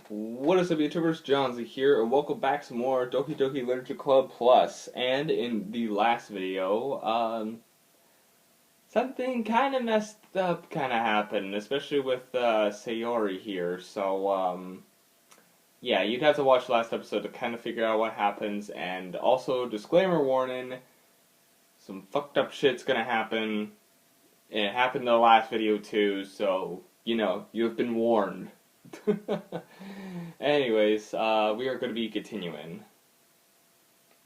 What is up, YouTubers? Johnzy here, and welcome back to more Doki Doki Literature Club Plus. And in the last video, something kind of messed up kind of happened, especially with Sayori here. So, yeah, you'd have to watch the last episode to kind of figure out what happens. And also, disclaimer warning: some fucked up shit's gonna happen. It happened in the last video too, so you know you have been warned. Anyways, we are going to be continuing.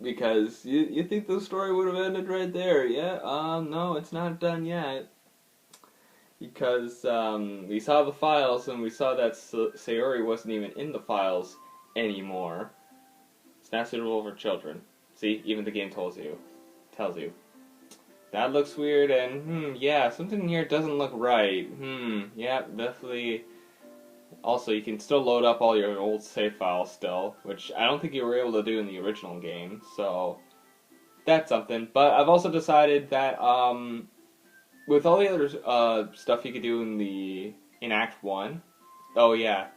Because you think the story would have ended right there, yeah? No, it's not done yet. Because, we saw the files and we saw that Sayori wasn't even in the files anymore. It's not suitable for children. See, even the game tells you. That looks weird and, yeah, something here doesn't look right. Yeah, definitely. Also, you can still load up all your old save files still, which I don't think you were able to do in the original game, so that's something. But I've also decided that, with all the other stuff you could do in Act 1, oh yeah,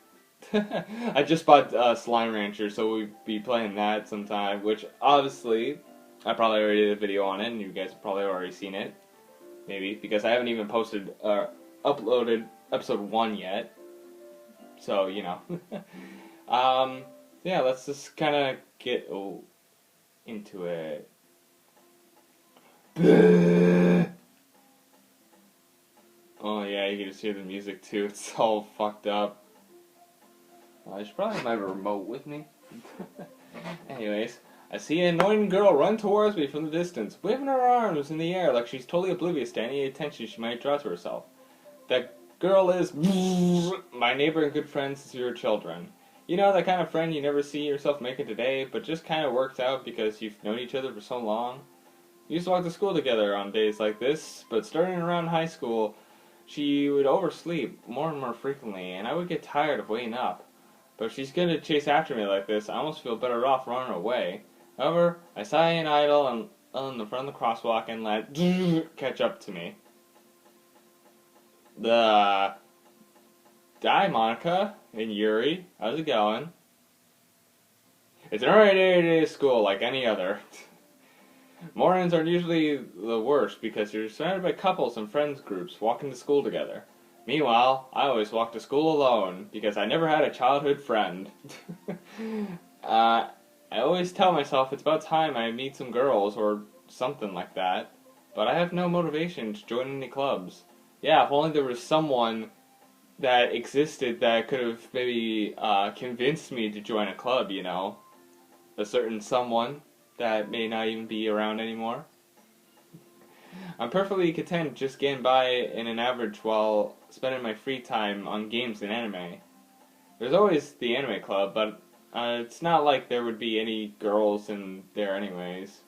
I just bought Slime Rancher, so we'll be playing that sometime, which obviously, I probably already did a video on it, and you guys have probably already seen it, maybe, because I haven't even uploaded episode 1 yet. So, you know. Yeah, let's just kind of get into it. Oh, yeah, you can just hear the music, too. It's all fucked up. I should probably have my remote with me. Anyways, I see an annoying girl run towards me from the distance, waving her arms in the air like she's totally oblivious to any attention she might draw to herself. That girl is my neighbor and good friend since we were children. You know, that kind of friend you never see yourself making today, but just kind of works out because you've known each other for so long. We used to walk to school together on days like this, but starting around high school, she would oversleep more and more frequently, and I would get tired of waiting up. But if she's going to chase after me like this, I almost feel better off running away. However, I sigh and idle on the front of the crosswalk and let catch up to me. Hi, Monica and Yuri. How's it going? It's an alright day to school like any other. Mornings are usually the worst because you're surrounded by couples and friends groups walking to school together. Meanwhile, I always walk to school alone because I never had a childhood friend. I always tell myself it's about time I meet some girls or something like that, but I have no motivation to join any clubs. Yeah, if only there was someone that existed that could have maybe convinced me to join a club, you know. A certain someone that may not even be around anymore. I'm perfectly content just getting by in an average while spending my free time on games and anime. There's always the anime club, but it's not like there would be any girls in there anyways.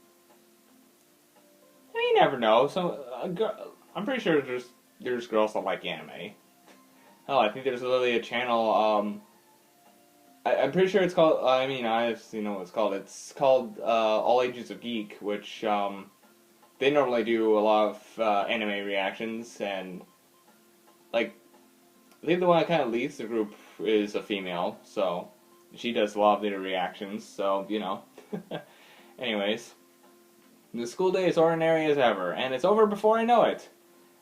I mean, you never know. I'm pretty sure there's girls that like anime. Hell, I think there's literally a channel, I'm pretty sure it's called, I obviously know what it's called. It's called, All Ages of Geek, which, they normally do a lot of, anime reactions, and, like, I think the one that kind of leads the group is a female, so she does a lot of their reactions, so, you know. Anyways, the school day is ordinary as ever, and it's over before I know it.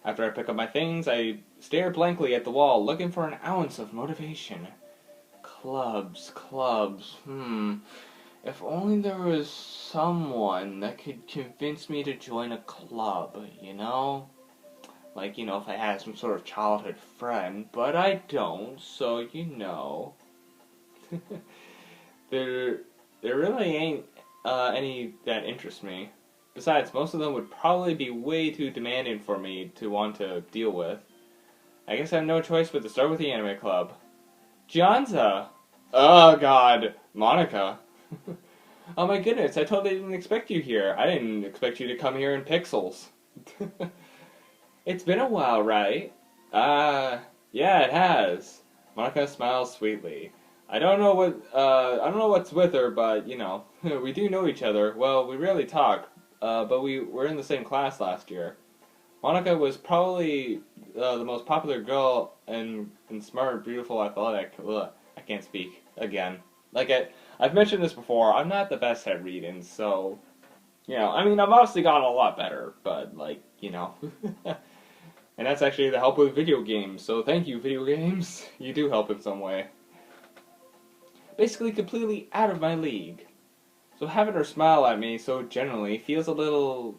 After I pick up my things, I stare blankly at the wall, looking for an ounce of motivation. Clubs. If only there was someone that could convince me to join a club, you know? Like, you know, if I had some sort of childhood friend, but I don't, so you know. There really ain't any that interest me. Besides, most of them would probably be way too demanding for me to want to deal with. I guess I have no choice but to start with the anime club. Gianza! Oh god, Monica. Oh my goodness, I totally didn't expect you here. I didn't expect you to come here in pixels. It's been a while, right? Yeah, it has. Monica smiles sweetly. I don't know what's with her, but, you know, we do know each other. Well, we rarely talk, but we were in the same class last year. Monica was probably the most popular girl and smart, beautiful, athletic. Ugh, I can't speak again. Like I've mentioned this before, I'm not the best at reading, so, I mean, I've obviously gotten a lot better, but, like, and that's actually the help with video games, so thank you, video games. You do help in some way. Basically completely out of my league. So having her smile at me so generally feels a little,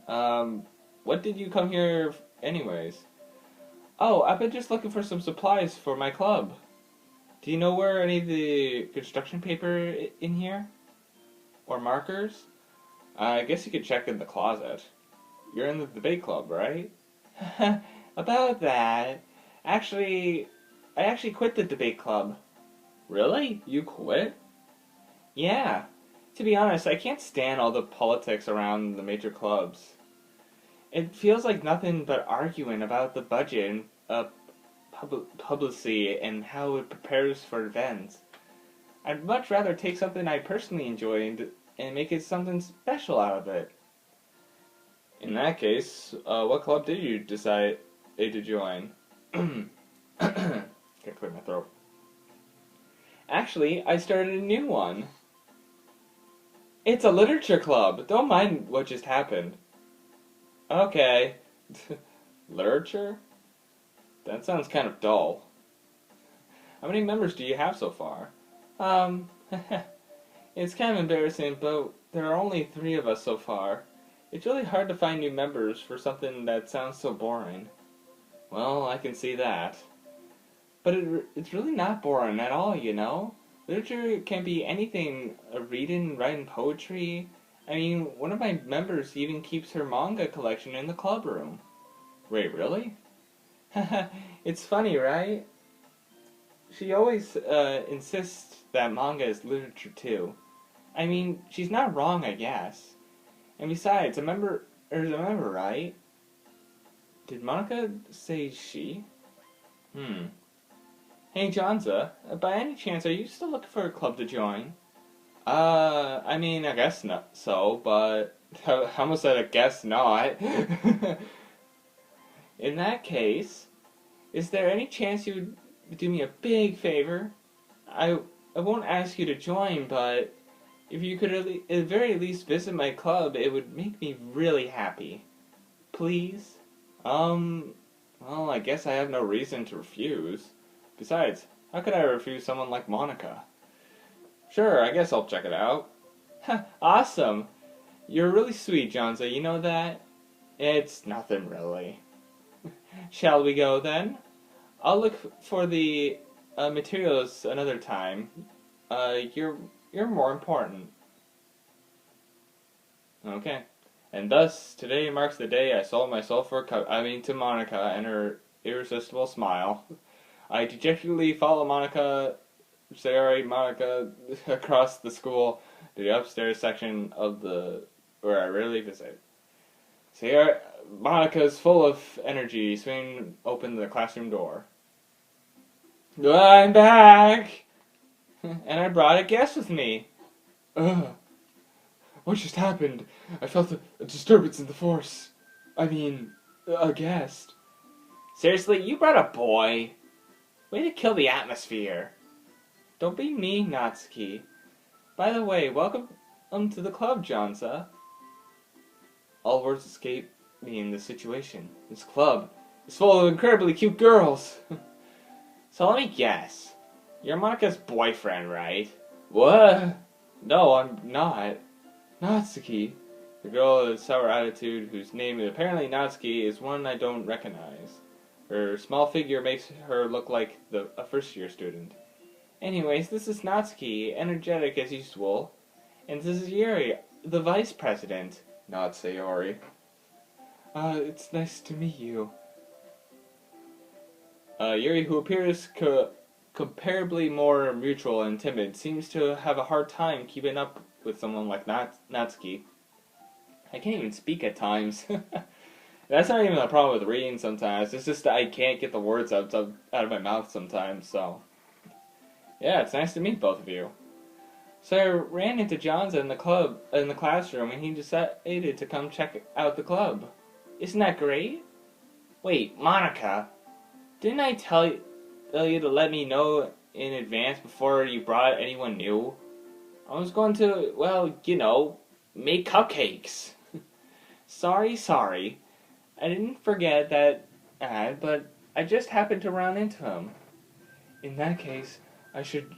what did you come here anyways? Oh, I've been just looking for some supplies for my club. Do you know where any of the construction paper in here? Or markers? I guess you could check in the closet. You're in the debate club, right? About that. I actually quit the debate club. Really? You quit? Yeah. To be honest, I can't stand all the politics around the major clubs. It feels like nothing but arguing about the budget and publicity and how it prepares for events. I'd much rather take something I personally enjoy and make it something special out of it. In that case, what club did you decide to join? Gotta clear my throat. Actually, I started a new one. It's a literature club. Don't mind what just happened. Okay. Literature? That sounds kind of dull. How many members do you have so far? It's kind of embarrassing, but there are only 3 of us so far. It's really hard to find new members for something that sounds so boring. Well, I can see that. But it's really not boring at all, Literature can be anything, reading, writing poetry. I mean, one of my members even keeps her manga collection in the club room. Wait, really? It's funny, right? She always insists that manga is literature too. I mean, she's not wrong, I guess. And besides, there's a member, right? Did Monica say she? Hey, Johnza, by any chance, are you still looking for a club to join? I mean, I guess not so, but I almost said I guess not. In that case, is there any chance you would do me a big favor? I won't ask you to join, but if you could at the very least visit my club, it would make me really happy. Please? Well, I guess I have no reason to refuse. Besides, how could I refuse someone like Monica? Sure, I guess I'll check it out. Awesome! You're really sweet, Johnza, you know that? It's nothing, really. Shall we go, then? I'll look for the materials another time. You're more important. Okay. And thus, today marks the day I sold myself to Monica and her irresistible smile. I dejectedly follow Monica across the school to the upstairs section of where I rarely visit. Monica's full of energy, swinging open the classroom door. I'm back! And I brought a guest with me. Ugh. What just happened? I felt a disturbance in the force. I mean, a guest. Seriously, you brought a boy? Way to kill the atmosphere. Don't be mean, Natsuki. By the way, welcome to the club, Johnza. All words escape me in this situation. This club is full of incredibly cute girls. So let me guess. You're Monica's boyfriend, right? What? No, I'm not. Natsuki. The girl with sour attitude, whose name is apparently Natsuki, is one I don't recognize. Her small figure makes her look like a first-year student. Anyways, this is Natsuki, energetic as usual. And this is Yuri, the vice president. Not Sayori. It's nice to meet you. Yuri, who appears comparably more mutual and timid, seems to have a hard time keeping up with someone like Natsuki. I can't even speak at times. That's not even a problem with reading sometimes. It's just that I can't get the words out of my mouth sometimes, so. Yeah, it's nice to meet both of you. So I ran into Johnza in the classroom, and he decided to come check out the club. Isn't that great? Wait, Monica, didn't I tell you to let me know in advance before you brought anyone new? I was going to, well, make cupcakes. Sorry. I didn't forget that ad, but I just happened to run into him. In that case, I should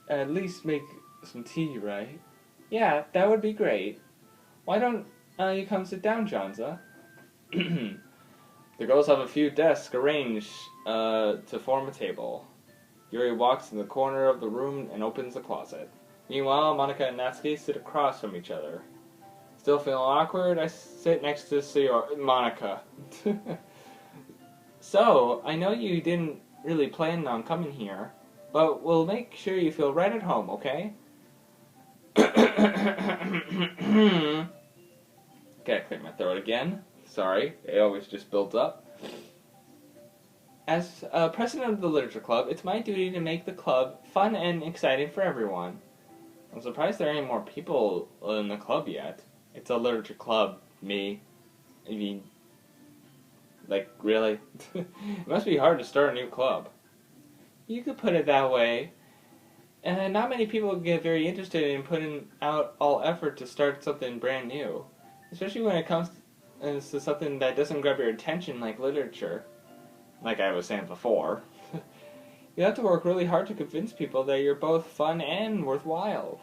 at least make some tea, right? Yeah, that would be great. Why don't you come sit down, Johnza? The girls have a few desks arranged to form a table. Yuri walks in the corner of the room and opens the closet. Meanwhile, Monica and Natsuki sit across from each other. Still feeling awkward, I sit next to Monica. So, I know you didn't really plan on coming here, but we'll make sure you feel right at home, okay? Gotta clear my throat again. Sorry, it always just builds up. As president of the Literature Club, it's my duty to make the club fun and exciting for everyone. I'm surprised there ain't more people in the club yet. It's a literature club, me. I mean, like, really? It must be hard to start a new club. You could put it that way. And not many people get very interested in putting out all effort to start something brand new. Especially when it comes to something that doesn't grab your attention like literature. Like I was saying before. You have to work really hard to convince people that you're both fun and worthwhile.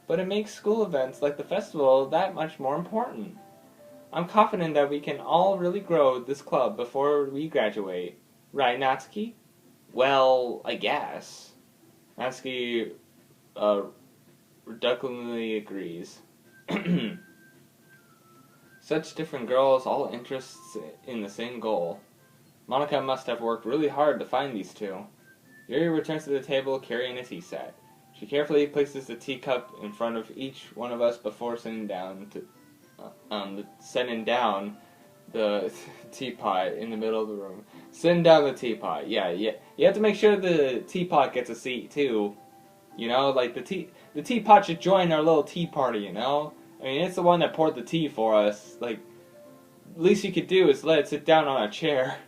But it makes school events like the festival that much more important. I'm confident that we can all really grow this club before we graduate. Right, Natsuki? Well, I guess. Natsuki reluctantly agrees. Such different girls, all interests in the same goal. Monica must have worked really hard to find these two. Yuri returns to the table carrying a tea set. She carefully places the teacup in front of each one of us before setting down the teapot in the middle of the room. Setting down the teapot, yeah. You have to make sure the teapot gets a seat too. You know, like the teapot should join our little tea party. You know, I mean, it's the one that poured the tea for us. Like, least you could do is let it sit down on a chair.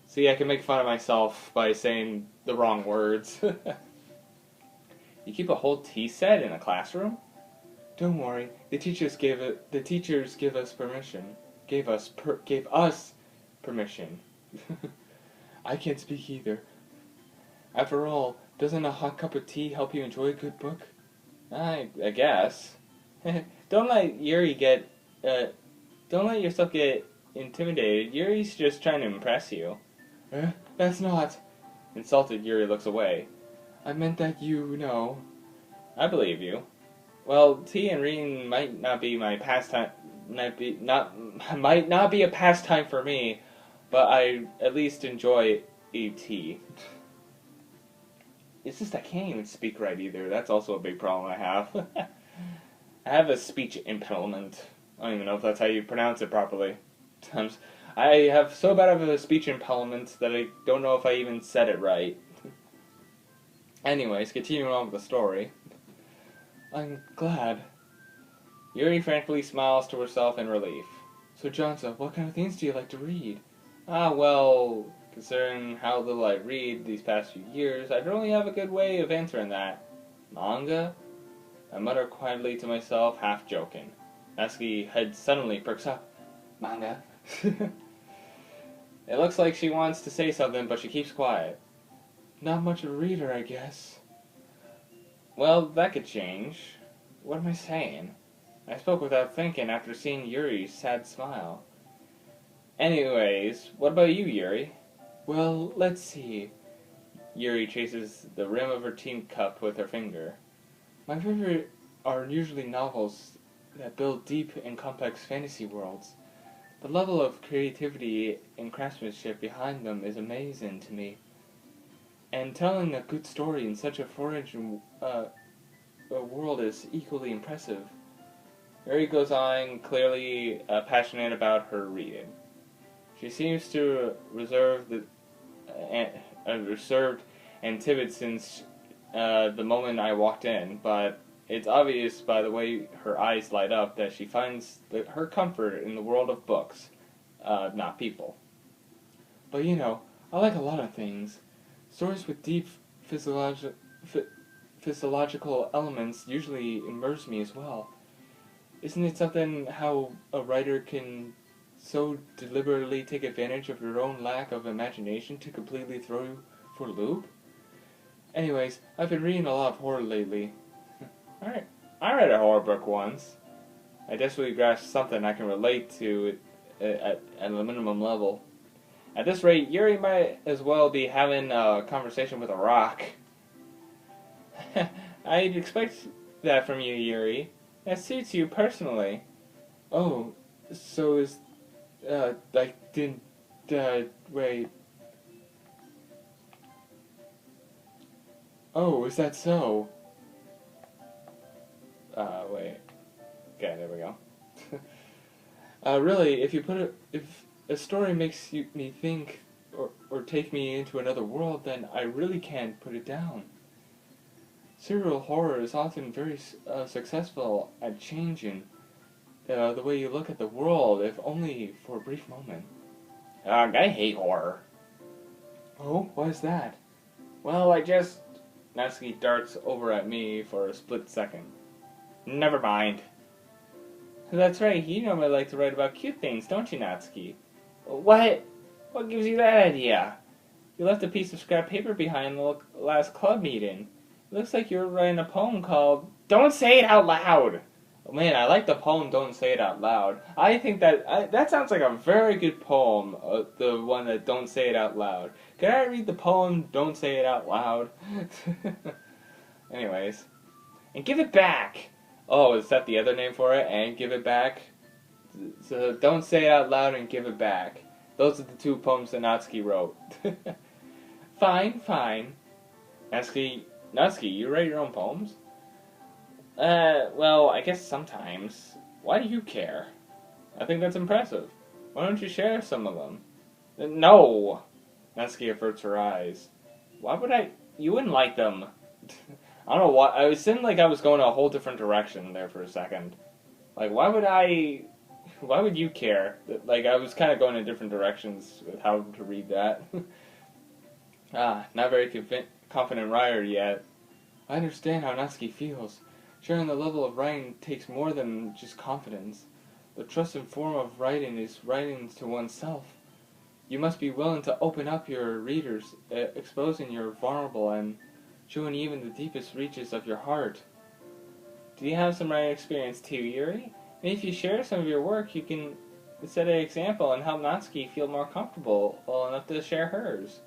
See, I can make fun of myself by saying the wrong words. You keep a whole tea set in a classroom? Don't worry, the teachers give us permission. Gave us permission. I can't speak either. After all, doesn't a hot cup of tea help you enjoy a good book? I guess. Don't let yourself get intimidated. Yuri's just trying to impress you. That's not. Insulted, Yuri looks away. I meant that you know. I believe you. Well, tea and reading might not be my pastime. Might not be a pastime for me, but I at least enjoy a tea. It's just I can't even speak right either. That's also a big problem I have. I have a speech impediment. I don't even know if that's how you pronounce it properly. Sometimes I have so bad of a speech impediment that I don't know if I even said it right. Anyways, continuing on with the story. I'm glad. Yuri frankly smiles to herself in relief. So, Johnson, what kind of things do you like to read? Well, considering how little I read these past few years, I don't really have a good way of answering that. Manga? I mutter quietly to myself, half joking. Natsuki's head suddenly perks up. Manga? It looks like she wants to say something, but she keeps quiet. Not much of a reader, I guess. Well, that could change. What am I saying? I spoke without thinking after seeing Yuri's sad smile. Anyways, what about you, Yuri? Well, let's see. Yuri chases the rim of her teacup with her finger. My favorite are usually novels that build deep and complex fantasy worlds. The level of creativity and craftsmanship behind them is amazing to me. And telling a good story in such a foreign world is equally impressive. Yuri goes on, clearly passionate about her reading. She seems to reserved and timid since the moment I walked in, but it's obvious by the way her eyes light up that she finds her comfort in the world of books, not people. But you know, I like a lot of things. Stories with deep physiological physiological elements usually immerse me as well. Isn't it something how a writer can so deliberately take advantage of your own lack of imagination to completely throw you for a loop? Anyways, I've been reading a lot of horror lately. Alright, I read a horror book once. I desperately grasped something I can relate to at a minimum level. At this rate, Yuri might as well be having a conversation with a rock. I'd expect that from you, Yuri. That suits you personally. Oh, so is, wait. Oh, is that so? Wait. Okay, there we go. Really, if a story makes me think or take me into another world, then I really can't put it down. Serial horror is often very successful at changing the way you look at the world, if only for a brief moment. I hate horror. Oh, why is that? Well, Natsuki darts over at me for a split second. Never mind. That's right, you normally like to write about cute things, don't you, Natsuki? What? What gives you that idea? You left a piece of scrap paper behind the last club meeting. It looks like you were writing a poem called Don't Say It Out Loud! Oh, man, I like the poem Don't Say It Out Loud. I think that sounds like a very good poem, the one that Don't Say It Out Loud. Can I read the poem Don't Say It Out Loud? Anyways. And give it back! Oh, is that the other name for it? And give it back? So Don't Say It Out Loud and Give It Back. Those are the two poems that Natsuki wrote. Fine, fine. Natsuki, you write your own poems? Well, I guess sometimes. Why do you care? I think that's impressive. Why don't you share some of them? No! Natsuki averts her eyes. Why would I? You wouldn't like them. I don't know why. I was seemed like I was going a whole different direction there for a second. Like, why would you care? Like, I was kind of going in different directions with how to read that. Not very confident writer yet. I understand how Natsuki feels. Sharing the level of writing takes more than just confidence. The trusted form of writing is writing to oneself. You must be willing to open up your readers, exposing your vulnerable and showing even the deepest reaches of your heart. Do you have some writing experience too, Yuri? Maybe if you share some of your work, you can set an example and help Natsuki feel more comfortable enough to share hers.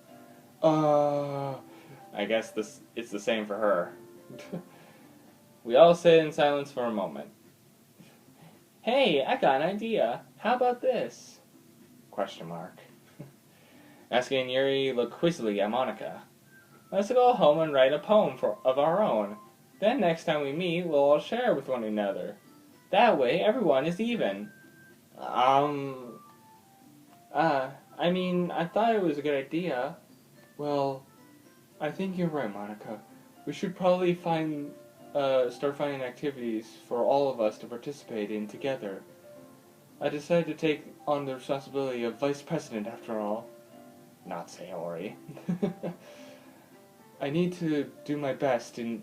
I guess it's the same for her. We all sit in silence for a moment. Hey, I got an idea. How about this? Question mark. Natsuki and Yuri look quizzically at Monica. Let's go home and write a poem of our own. Then next time we meet, we'll all share with one another. That way, everyone is even. I thought it was a good idea. Well, I think you're right, Monica. We should probably start finding activities for all of us to participate in together. I decided to take on the responsibility of vice president after all. Not Sayori. I need to do my best to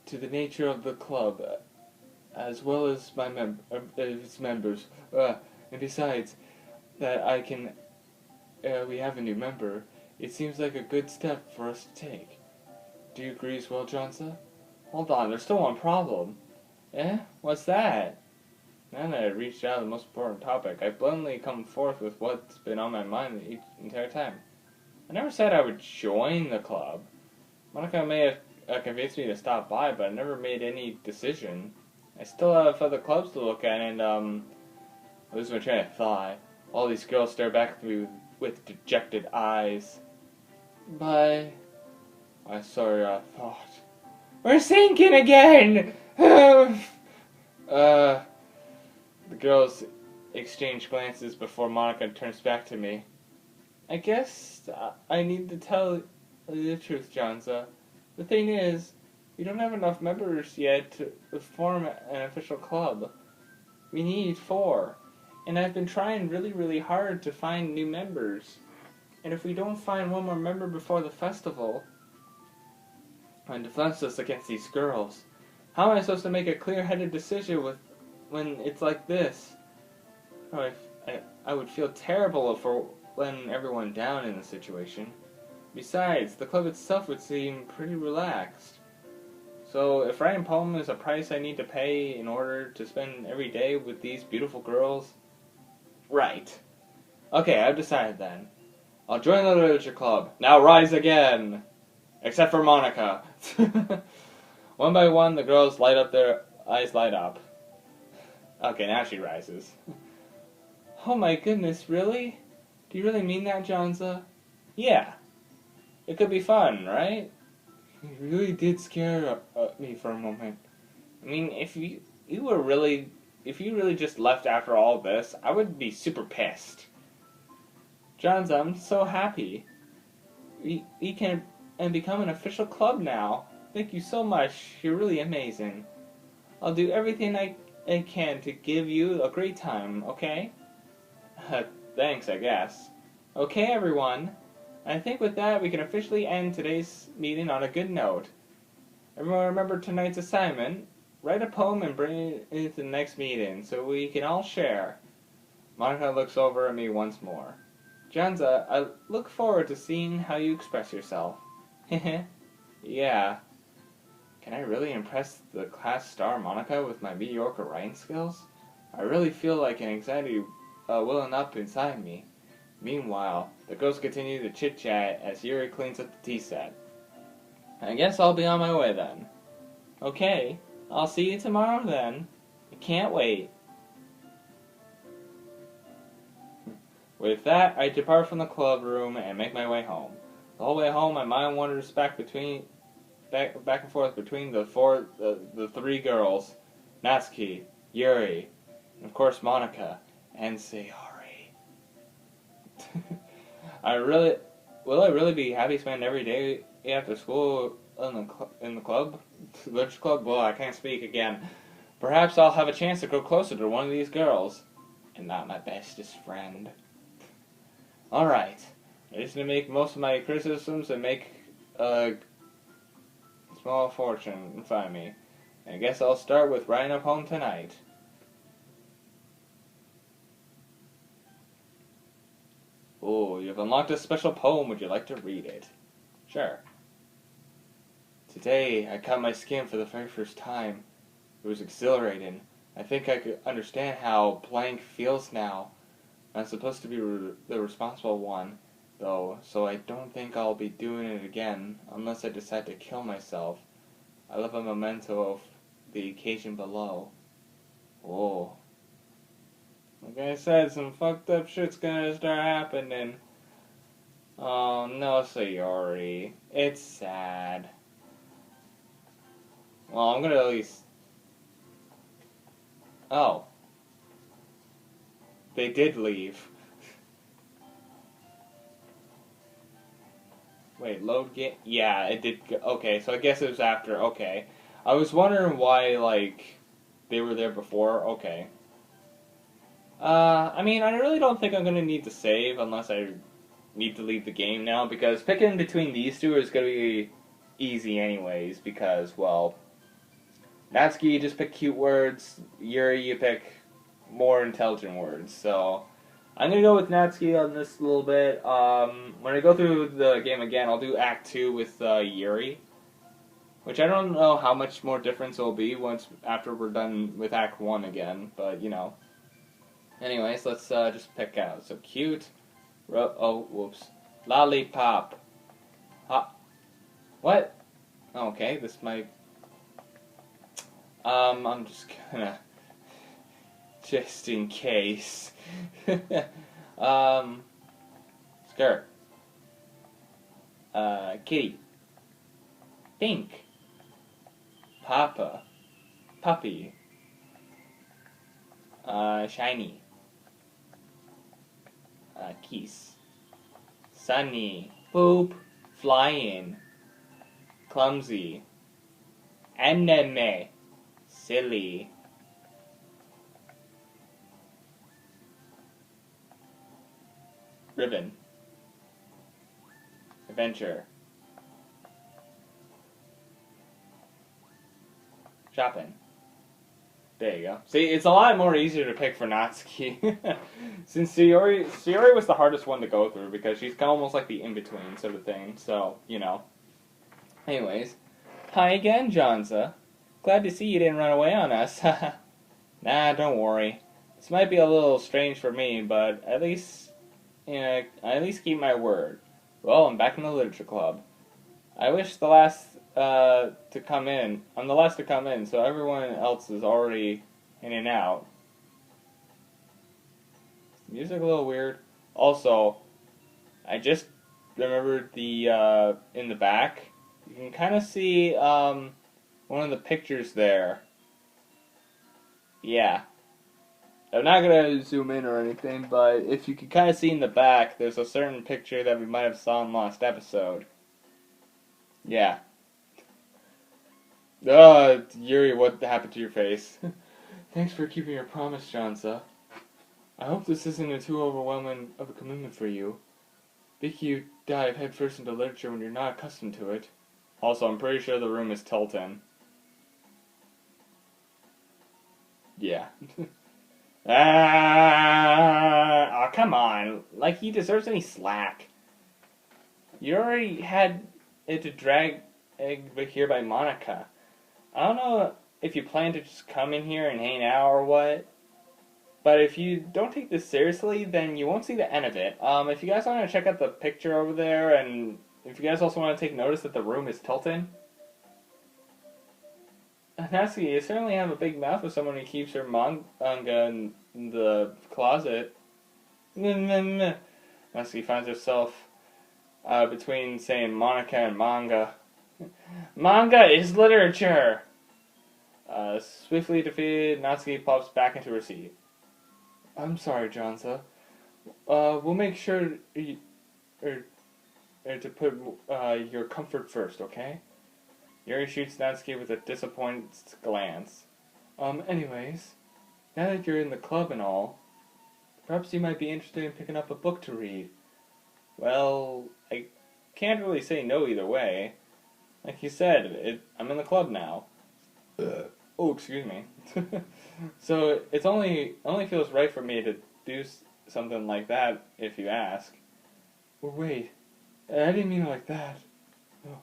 the nature of the club, as well as its members. And besides, that we have a new member. It seems like a good step for us to take. Do you agree as well, Johnson? Hold on, there's still one problem. What's that? Now that I've reached out the most important topic, I bluntly come forth with what's been on my mind the entire time. I never said I would join the club. Monica may have convinced me to stop by, but I never made any decision. I still have other clubs to look at, and I lose my train of thought. All these girls stare back at me with dejected eyes. But I saw your thought. We're sinking again! The girls exchange glances before Monica turns back to me. I guess I need to tell you the truth, Johnza. The thing is, we don't have enough members yet to form an official club. We need 4. And I've been trying really, really hard to find new members. And if we don't find one more member before the festival and defends us against these girls, how am I supposed to make a clear-headed decision when it's like this? Oh, I would feel terrible for letting everyone down in the situation. Besides, the club itself would seem pretty relaxed. So, if writing poem is a price I need to pay in order to spend every day with these beautiful girls, right. Okay, I've decided then. I'll join the literature club. Now rise again! Except for Monica. One by one, the girls light up, their eyes light up. Okay, now she rises. Oh my goodness, really? Do you really mean that, Jonza? Yeah. It could be fun, right? You really did scare me for a moment. I mean, if you really just left after all this, I would be super pissed. Jonza, I'm so happy. We can become an official club now. Thank you so much. You're really amazing. I'll do everything I can to give you a great time, okay? Thanks, I guess. Okay, everyone. I think with that, we can officially end today's meeting on a good note. Everyone remember tonight's assignment. Write a poem and bring it into the next meeting so we can all share. Monica looks over at me once more. Jonza, I look forward to seeing how you express yourself. Heh. Yeah. Can I really impress the class star Monica with my mediocre writing skills? I really feel like an anxiety welling up inside me. Meanwhile, the girls continue to chit-chat as Yuri cleans up the tea set. I guess I'll be on my way then. Okay, I'll see you tomorrow then. I can't wait. With that, I depart from the club room and make my way home. The whole way home, my mind wanders back and forth between the three girls, Natsuki, Yuri, and of course Monica, and Sayori. Will I really be happy spending every day after school in the club, literature club? Well, I can't speak again. Perhaps I'll have a chance to grow closer to one of these girls, and not my bestest friend. All right, I just need to make most of my criticisms and make a small fortune in front of me. I guess I'll start with writing a poem tonight. Oh, you've unlocked a special poem. Would you like to read it? Sure. Today, I cut my skin for the very first time. It was exhilarating. I think I could understand how blank feels now. I'm supposed to be the responsible one, though, so I don't think I'll be doing it again unless I decide to kill myself. I left a memento of the occasion below. Oh. Like I said, some fucked up shit's gonna start happening. Oh no, Sayori. It's sad. Well, I'm gonna at least... Oh. They did leave. Wait, load game? Yeah, it did go. Okay, so I guess it was after. Okay. I was wondering why, like, they were there before. Okay. I mean, I really don't think I'm going to need to save unless I need to leave the game now, because picking between these two is going to be easy anyways, because, well, Natsuki, you just pick cute words, Yuri, you pick more intelligent words, so I'm going to go with Natsuki on this a little bit. When I go through the game again, I'll do Act 2 with Yuri, which I don't know how much more difference it will be after we're done with Act 1 again, but, you know. Anyways, let's just pick out. So cute. Oh, whoops. Lollipop. What? Okay, this might... I'm just gonna... Just in case. Skirt. Kitty. Pink. Papa. Puppy. Shiny. Kiss. Sunny. Boop. Flying. Clumsy. Anime. Silly. Ribbon. Adventure. Shopping. There you go. See, it's a lot more easier to pick for Natsuki. Since Sayori was the hardest one to go through because she's kind of almost like the in-between sort of thing. So, you know. Anyways. Hi again, Johnza. Glad to see you didn't run away on us. Nah, don't worry. This might be a little strange for me, but at least, I at least keep my word. Well, I'm back in the literature club. I wish the last to come in. I'm the last to come in, so everyone else is already in and out. Music a little weird. Also, I just remembered the in the back. You can kind of see one of the pictures there. Yeah. I'm not going to zoom in or anything, but if you can kind of see in the back, there's a certain picture that we might have saw in last episode. Yeah. Yuri, what happened to your face? Thanks for keeping your promise, Johnza. I hope this isn't a too overwhelming of a commitment for you. Making you dive headfirst into literature when you're not accustomed to it. Also, I'm pretty sure the room is Tilton. Yeah. Oh, come on. Like, he deserves any slack. You already had it to drag here by Monica. I don't know if you plan to just come in here and hang out or what, but if you don't take this seriously, then you won't see the end of it. If you guys want to check out the picture over there, and if you guys also want to take notice that the room is Tilton, Natsuki, you certainly have a big mouth for someone who keeps her manga in the closet. Natsuki finds herself between saying Monica and manga. Manga is literature! Swiftly defeated, Natsuki pops back into her seat. I'm sorry, Johnza. We'll make sure to put your comfort first, okay? Yuri shoots Natsuki with a disappointed glance. Anyways, now that you're in the club and all, perhaps you might be interested in picking up a book to read. Well, I can't really say no either way. Like you said, I'm in the club now. Oh, excuse me. So it only feels right for me to do something like that if you ask. Well, wait, I didn't mean it like that. Oh,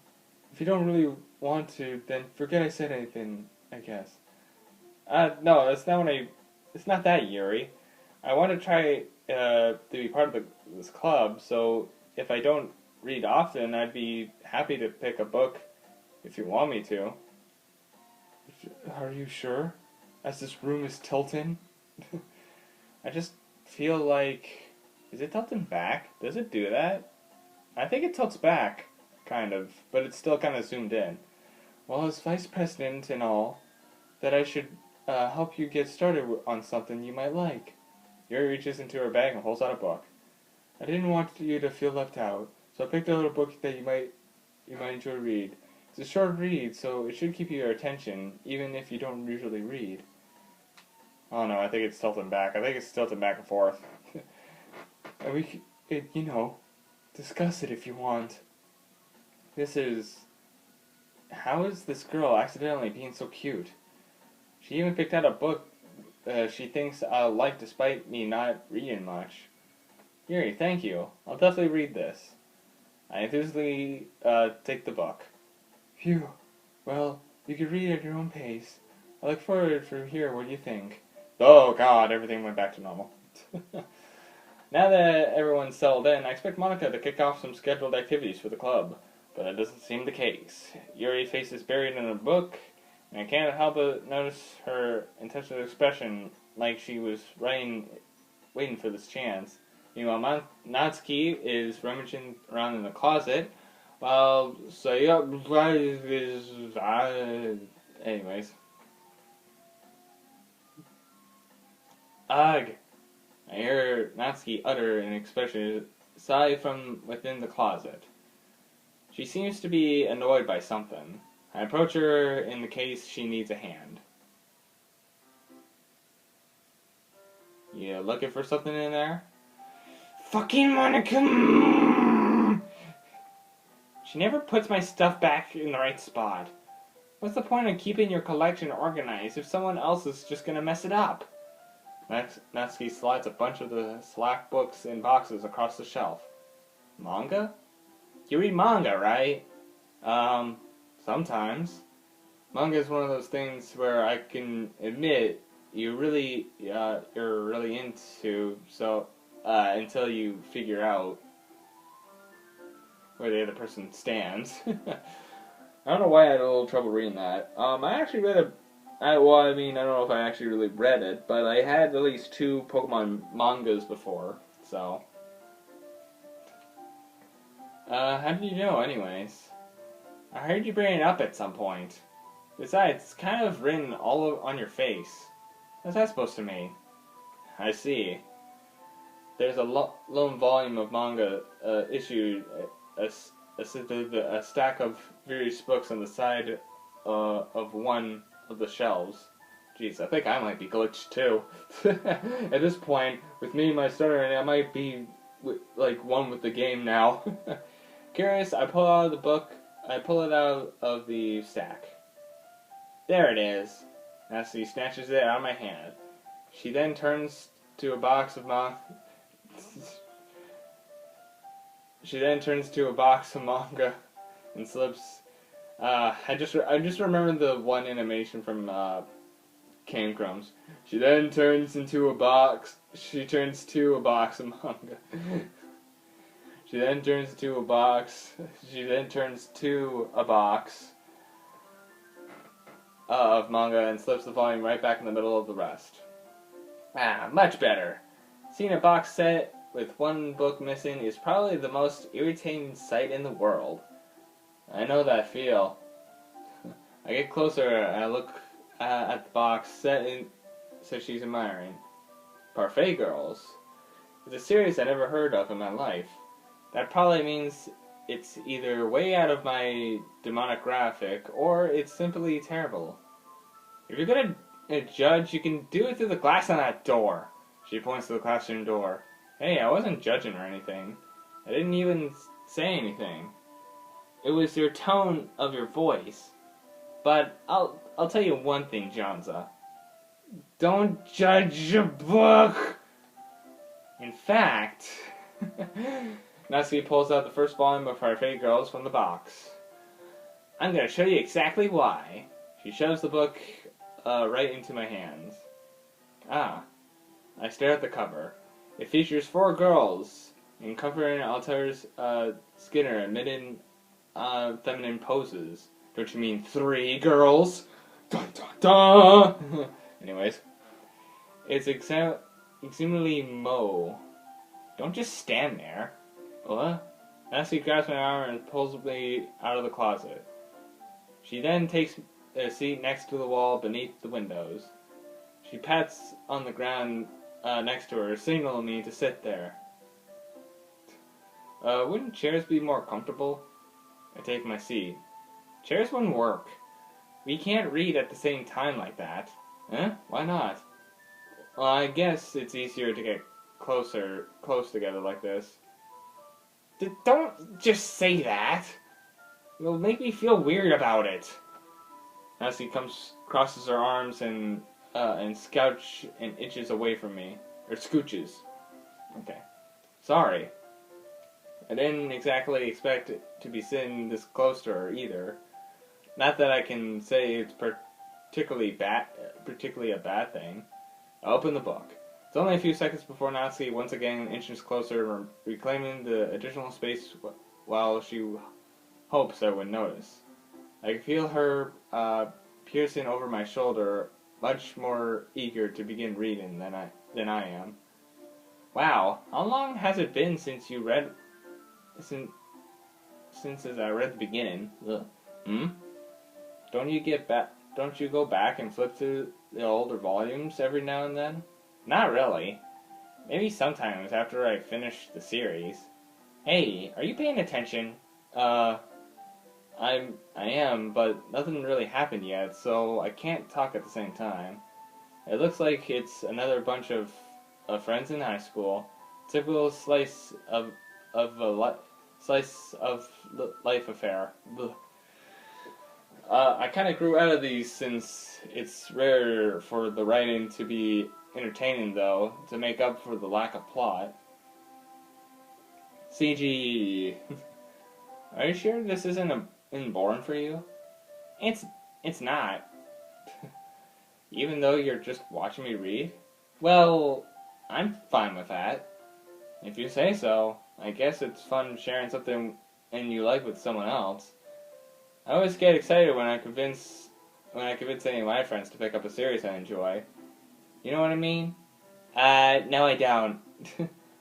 if you don't really want to, then forget I said anything, I guess. No, it's not that, Yuri. I want to try to be part of this club, so if I don't read often, I'd be happy to pick a book if you want me to. Are you sure? As this room is Tilton? I just feel like... Is it tilting back? Does it do that? I think it tilts back, kind of, but it's still kind of zoomed in. Well, as vice president and all, that I should help you get started on something you might like. Yuri reaches into her bag and pulls out a book. I didn't want you to feel left out, so I picked a little book that you might enjoy to read. It's a short read, so it should keep your attention, even if you don't usually read. Oh no, I think it's tilting back. I think it's tilting back and forth. And we could, discuss it if you want. How is this girl accidentally being so cute? She even picked out a book she thinks I'll like despite me not reading much. Yuri, thank you. I'll definitely read this. I enthusiastically take the book. Phew. Well, you can read at your own pace. I look forward to hear what you think. Oh god, everything went back to normal. Now that everyone's settled in, I expect Monica to kick off some scheduled activities for the club, but that doesn't seem the case. Yuri's face is buried in a book, and I can't help but notice her intentional expression like she was waiting for this chance. Meanwhile, Natsuki is rummaging around in the closet, while anyways. Ugh! I hear Natsuki utter an expression sigh from within the closet. She seems to be annoyed by something. I approach her in the case she needs a hand. You looking for something in there? Fucking Monica! She never puts my stuff back in the right spot. What's the point of keeping your collection organized if someone else is just gonna mess it up? Natsuki slides a bunch of the slack books in boxes across the shelf. Manga? You read manga, right? Sometimes. Manga is one of those things where I can admit you're really into, so, until you figure out where the other person stands. I don't know why I had a little trouble reading that. I actually read I don't know if I actually really read it, but I had at least 2 Pokemon mangas before, so. How did you know, anyways? I heard you bring it up at some point. Besides, it's kind of written all on your face. What's that supposed to mean? I see. There's a lone volume of manga issued, a stack of various books on the side of one of the shelves. Jeez, I think I might be glitched too. At this point, with me and my starter, I might be like one with the game now. Curious, I pull it out of the stack. There it is. Natsuki snatches it out of my hand. She then turns to a box of manga and slips. I just remembered the one animation from Cane Crumbs. She then turns to a box of manga. She then turns to a box of manga and slips the volume right back in the middle of the rest. Much better. Seeing a box set with one book missing is probably the most irritating sight in the world. I know that feel. I get closer and I look at the box set she's admiring. Parfait Girls. It's a series I never heard of in my life. That probably means it's either way out of my demographic or it's simply terrible. If you're gonna judge, you can do it through the glass on that door. She points to the classroom door. Hey, I wasn't judging or anything. I didn't even say anything. It was your tone of your voice. But I'll tell you one thing, Jonza. Don't judge a book! In fact, Natsuki pulls out the first volume of Parfait Girls from the box. I'm gonna show you exactly why. She shoves the book right into my hands. I stare at the cover. It features 4 girls in covering Altair's Skinner admitting feminine poses. Don't you mean 3 girls? Dun dun dun! Anyways, it's extremely Mo. Don't just stand there. What? Natsuki grabs my arm and pulls me out of the closet. She then takes a seat next to the wall beneath the windows. She pats on the ground next to her, signaling me to sit there. Wouldn't chairs be more comfortable? I take my seat. Chairs wouldn't work. We can't read at the same time like that. Huh? Why not? Well, I guess it's easier to get close together like this. Don't just say that. It'll make me feel weird about it. Natsuki crosses her arms and scouch and inches away from me. Or scooches. Okay. Sorry. I didn't exactly expect it to be sitting this close to her either. Not that I can say it's particularly a bad thing. I open the book. It's only a few seconds before Natsuki once again inches closer, reclaiming the additional space while she hopes I would notice. I can feel her piercing over my shoulder, much more eager to begin reading than I am. Wow, how long has it been since you read? Since as I read the beginning. Ugh. Don't you go back and flip through the older volumes every now and then? Not really. Maybe sometimes after I finish the series. Hey, are you paying attention? I am, but nothing really happened yet, so I can't talk at the same time. It looks like it's another bunch of friends in high school. Typical slice of slice of life affair. Ugh. I kind of grew out of these since it's rare for the writing to be entertaining, though, to make up for the lack of plot. CG. Are you sure this isn't boring for you? It's not. Even though you're just watching me read? Well, I'm fine with that. If you say so. I guess it's fun sharing something and you like with someone else. I always get excited when I convince any of my friends to pick up a series I enjoy. You know what I mean? No I don't.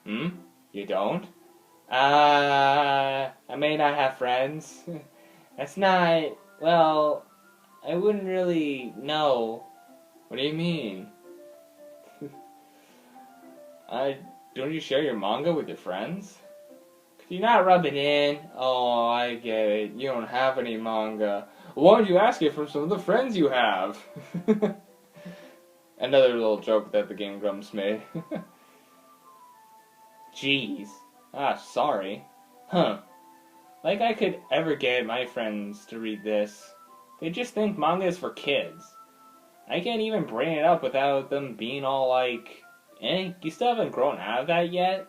Hmm? You don't? I may not have friends. That's not, well, I wouldn't really know. What do you mean? Don't you share your manga with your friends? Could you not rub it in? Oh, I get it. You don't have any manga. Why don't you ask it from some of the friends you have? Another little joke that the Game Grumps made. Jeez. Sorry. Huh. Like I could ever get my friends to read this. They just think manga is for kids. I can't even bring it up without them being all like, you still haven't grown out of that yet?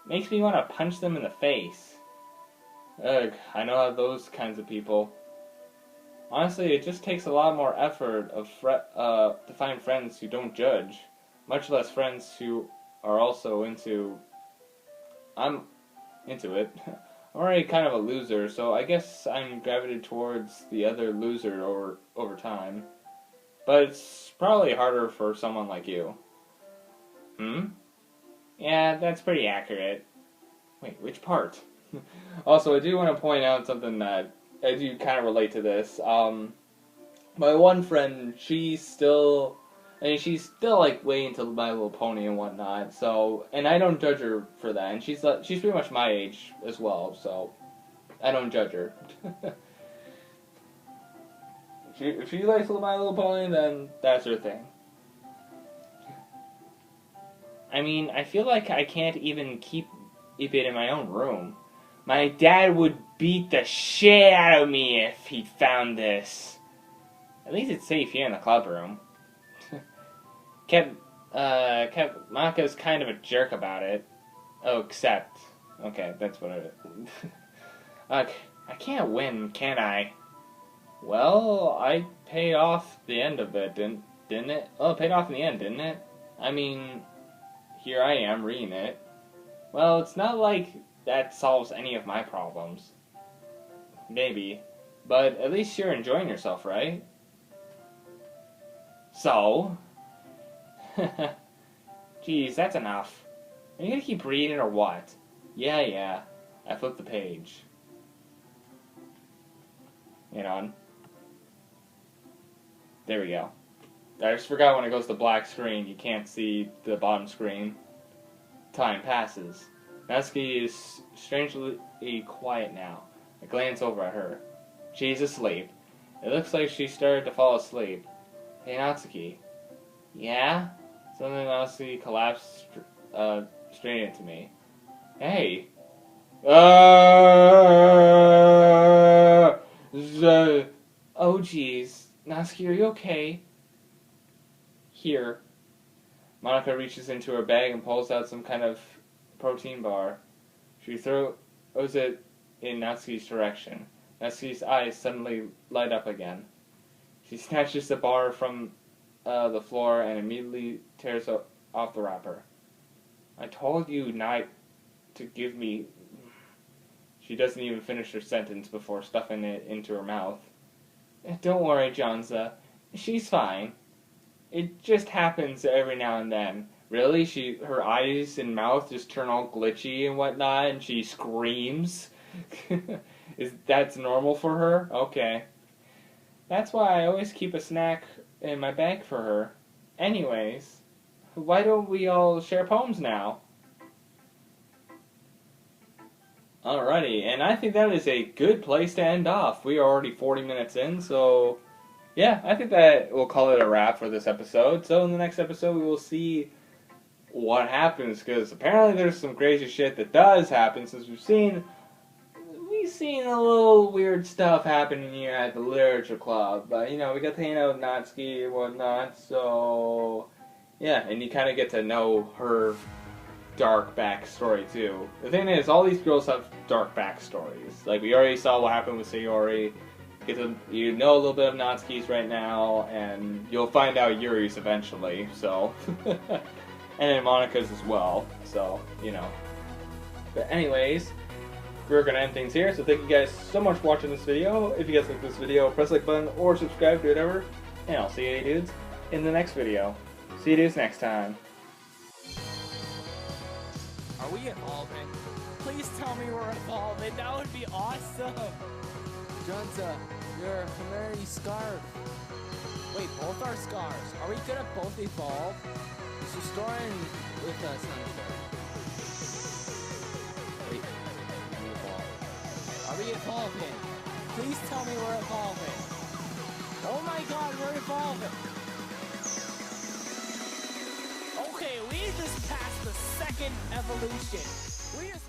Makes me want to punch them in the face. Ugh, I know how those kinds of people. Honestly, it just takes a lot more effort to find friends who don't judge. Much less friends who are also into... I'm into it. I'm already kind of a loser, so I guess I'm gravitated towards the other loser over time. But it's probably harder for someone like you. Hmm? Yeah, that's pretty accurate. Wait, which part? Also, I do want to point out something that I do kind of relate to this. My one friend, she's still like way into My Little Pony and whatnot. So, and I don't judge her for that. And she's pretty much my age as well. So, I don't judge her. If she likes My Little Pony, then that's her thing. I mean, I feel like I can't even keep it in my own room. My dad would beat the shit out of me if he found this. At least it's safe here in the club room. Maka's kind of a jerk about it. Oh, except... Okay, that's what it is. Okay, I can't win, can I? Well, I paid off the end of it, didn't it? Oh, it paid off in the end, didn't it? I mean... Here I am, reading it. Well, it's not like that solves any of my problems. Maybe. But at least you're enjoying yourself, right? So? Jeez, that's enough. Are you gonna keep reading or what? Yeah. I flipped the page. Hang on. There we go. I just forgot when it goes to black screen, you can't see the bottom screen. Time passes. Natsuki is strangely quiet now. I glance over at her. She's asleep. It looks like she started to fall asleep. Hey, Natsuki. Yeah? Suddenly Natsuki collapsed straight into me. Hey. Oh, jeez. Natsuki, are you okay? Here. Monica reaches into her bag and pulls out some kind of protein bar. She throws it in Natsuki's direction. Natsuki's eyes suddenly light up again. She snatches the bar from the floor and immediately tears off the wrapper. I told you not to give me... She doesn't even finish her sentence before stuffing it into her mouth. Don't worry, Jonza. She's fine. It just happens every now and then. Really? Her eyes and mouth just turn all glitchy and whatnot, and she screams? That's normal for her? Okay. That's why I always keep a snack in my bag for her. Anyways, why don't we all share poems now? Alrighty, and I think that is a good place to end off. We are already 40 minutes in, so... Yeah, I think that we'll call it a wrap for this episode. So in the next episode, we will see what happens, because apparently there's some crazy shit that does happen, since we've seen a little weird stuff happening here at the literature club. But you know, we got to hang out with Natsuki and whatnot, so yeah, and you kind of get to know her dark backstory too. The thing is, all these girls have dark backstories. Like we already saw what happened with Sayori. You know a little bit of Natsuki's right now, and you'll find out Yuri's eventually. So, and then Monika's as well. So you know. But anyways, we're gonna end things here. So thank you guys so much for watching this video. If you guys like this video, press the like button or subscribe to whatever. And I'll see you dudes in the next video. See you dudes next time. Are we evolving? Please tell me we're evolving. That would be awesome. Junta, your community scarf. Wait, both our scars. Are we gonna both evolve? Is your storing with us, Hunter? Wait, we evolve. Are we evolving? Please tell me we're evolving. Oh my god, we're evolving. Okay, we just passed the second evolution. We just